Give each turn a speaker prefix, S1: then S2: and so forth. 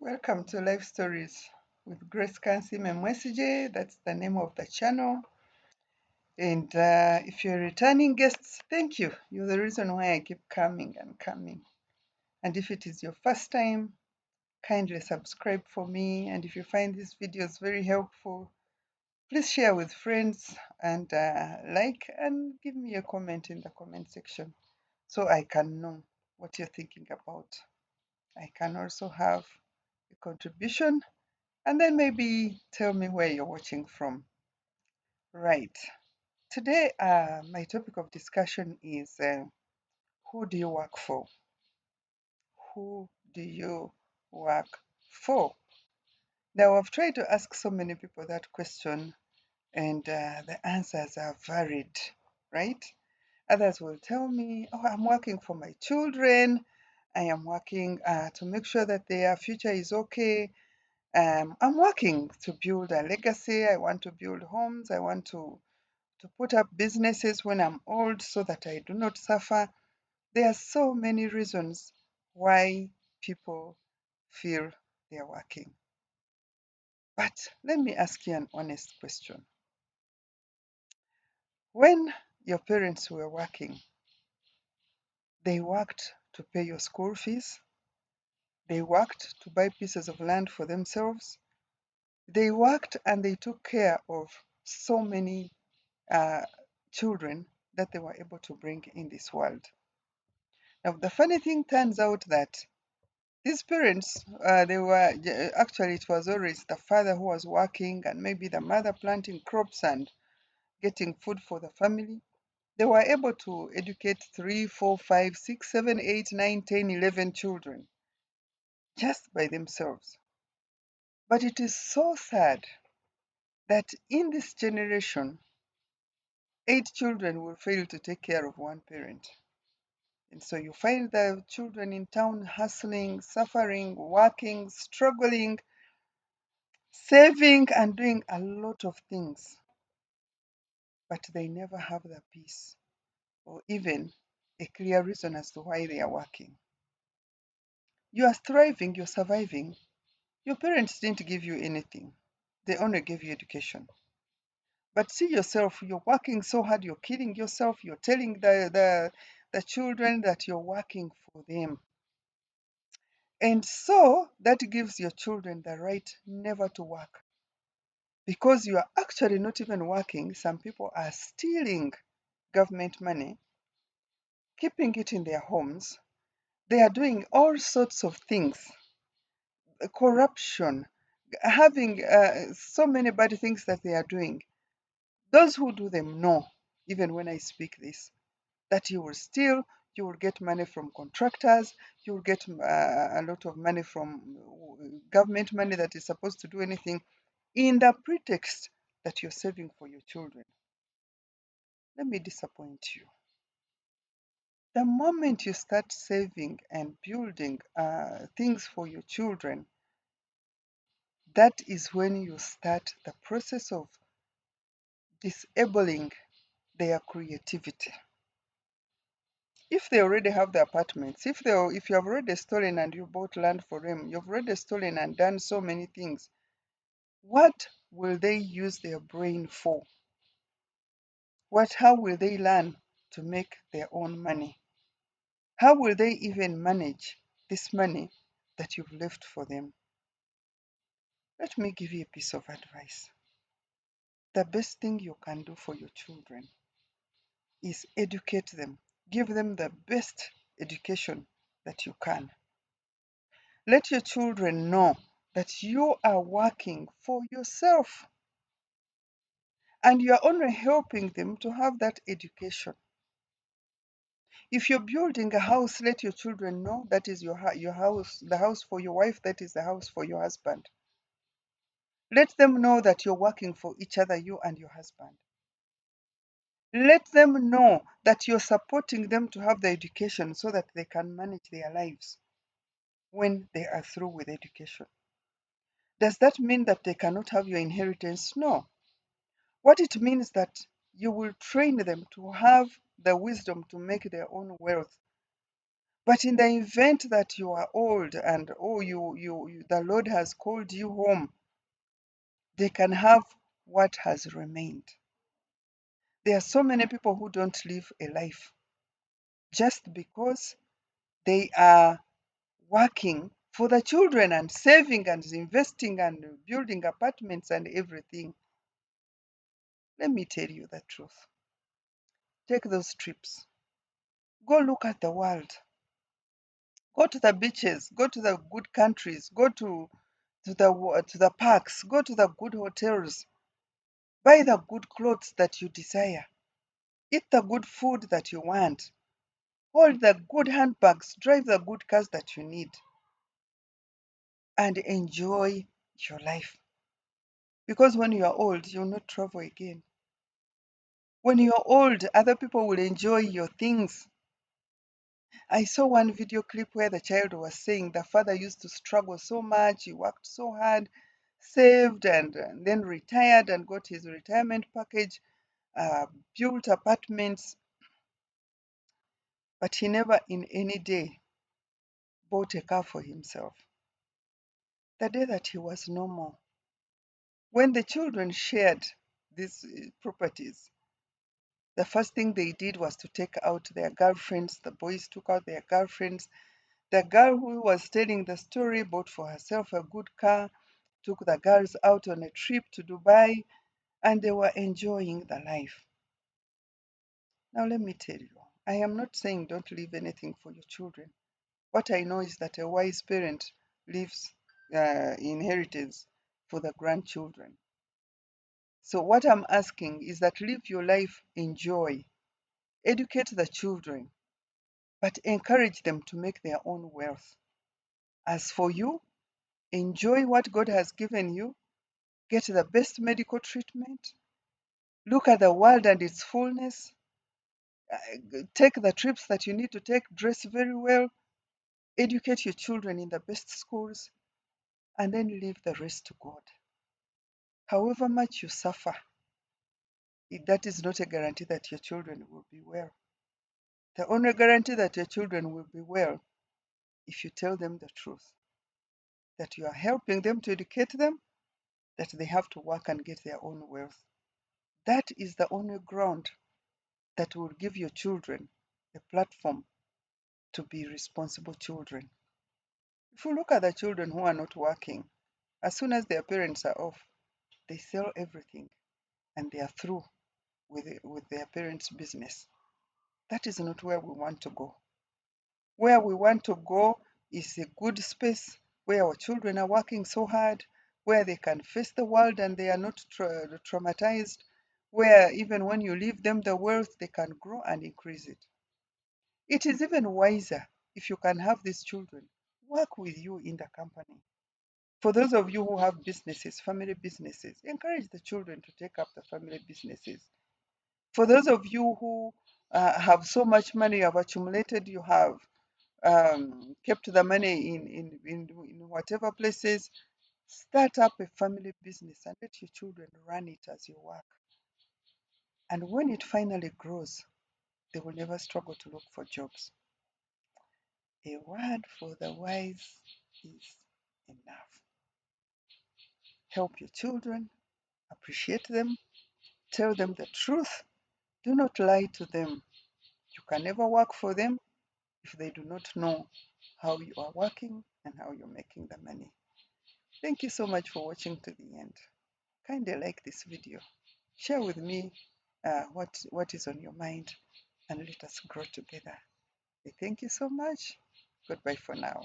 S1: Welcome to Life Stories with Grace Kansiime Mwesigye. That's the name of the channel. And if you're returning guests, thank you. You're the reason why I keep coming and coming. And if it is your first time, kindly subscribe for me. And if you find these videos very helpful, please share with friends and like and give me a comment in the comment section so I can know what you're thinking about. I can also have a contribution and then maybe tell me where you're watching from. Right. Today, my topic of discussion is who do you work for? Who do you work for? Now, I've tried to ask so many people that question, and the answers are varied, right? Others will tell me, oh, I'm working for my children. I am working to make sure that their future is okay. I'm working to build a legacy. I want to build homes. I want to put up businesses when I'm old so that I do not suffer. There are so many reasons why people feel they're working. But let me ask you an honest question. When your parents were working, they worked to pay your school fees, they worked to buy pieces of land for themselves, they worked and they took care of so many uh, children that they were able to bring in this world. Now, the funny thing turns out that these parents, actually, it was always the father who was working and maybe the mother planting crops and getting food for the family. They were able to educate 3, 4, 5, 6, 7, 8, 9, 10, 11 children just by themselves. But it is so sad that in this generation, 8 children will fail to take care of one parent. And so you find the children in town hustling, suffering, working, struggling, saving, and doing a lot of things, but they never have the peace or even a clear reason as to why they are working. You are thriving, you're surviving. Your parents didn't give you anything, they only gave you education. But see yourself, you're working so hard, you're killing yourself, you're telling the children that you're working for them. And so that gives your children the right never to work. Because you are actually not even working, some people are stealing government money, keeping it in their homes. They are doing all sorts of things, corruption, having so many bad things that they are doing. Those who do them know, even when I speak this, that you will steal, you will get money from contractors, you will get a lot of money from government money that is supposed to do anything in the pretext that you're saving for your children. Let me disappoint you. The moment you start saving and building things for your children, that is when you start the process of disabling their creativity. If they already have the apartments, if you have already stolen and you bought land for them, you've already stolen and done so many things, what will they use their brain for? How will they learn to make their own money? How will they even manage this money that you've left for them? Let me give you a piece of advice. The best thing you can do for your children is educate them. Give them the best education that you can. Let your children know that you are working for yourself and you are only helping them to have that education. If you're building a house, let your children know that is your house, the house for your wife, that is the house for your husband. Let them know that you're working for each other, you and your husband. Let them know that you're supporting them to have the education so that they can manage their lives when they are through with education. Does that mean that they cannot have your inheritance? No. What it means that you will train them to have the wisdom to make their own wealth. But in the event that you are old and oh, the Lord has called you home, they can have what has remained. There are so many people who don't live a life just because they are working for the children and saving and investing and building apartments and everything. Let me tell you the truth. Take those trips. Go look at the world. Go to the beaches. Go to the good countries. Go to the parks. Go to the good hotels. Buy the good clothes that you desire. Eat the good food that you want. Hold the good handbags. Drive the good cars that you need. And enjoy your life. Because when you are old, you'll not travel again. When you're old, other people will enjoy your things. I saw one video clip where the child was saying the father used to struggle so much, he worked so hard, saved, and then retired and got his retirement package, built apartments, but he never in any day bought a car for himself. The day that he was normal, when the children shared these properties, the first thing they did was to take out their girlfriends. The boys took out their girlfriends. The girl who was telling the story bought for herself a good car, took the girls out on a trip to Dubai, and they were enjoying the life. Now, let me tell you, I am not saying don't leave anything for your children. What I know is that a wise parent leaves inheritance for the grandchildren. So, what I'm asking is that live your life in joy, educate the children, but encourage them to make their own wealth. As for you, enjoy what God has given you, get the best medical treatment, look at the world and its fullness, take the trips that you need to take, dress very well, educate your children in the best schools, and then leave the rest to God. However much you suffer, that is not a guarantee that your children will be well. The only guarantee that your children will be well if you tell them the truth, that you are helping them to educate them, that they have to work and get their own wealth. That is the only ground that will give your children a platform to be responsible children. If you look at the children who are not working, as soon as their parents are off, they sell everything and they are through with their parents' business. That is not where we want to go. Where we want to go is a good space where our children are working so hard, where they can face the world and they are not traumatized, where even when you leave them the wealth, they can grow and increase it. It is even wiser if you can have these children work with you in the company. For those of you who have businesses, family businesses, encourage the children to take up the family businesses. For those of you who have so much money you have accumulated, you have kept the money in whatever places, start up a family business and let your children run it as you work. And when it finally grows, they will never struggle to look for jobs. A word for the wise is enough. Help your children, appreciate them, tell them the truth. Do not lie to them. You can never work for them if they do not know how you are working and how you're making the money. Thank you so much for watching to the end. Kindly like this video. Share with me what is on your mind and let us grow together. Thank you so much. Goodbye for now.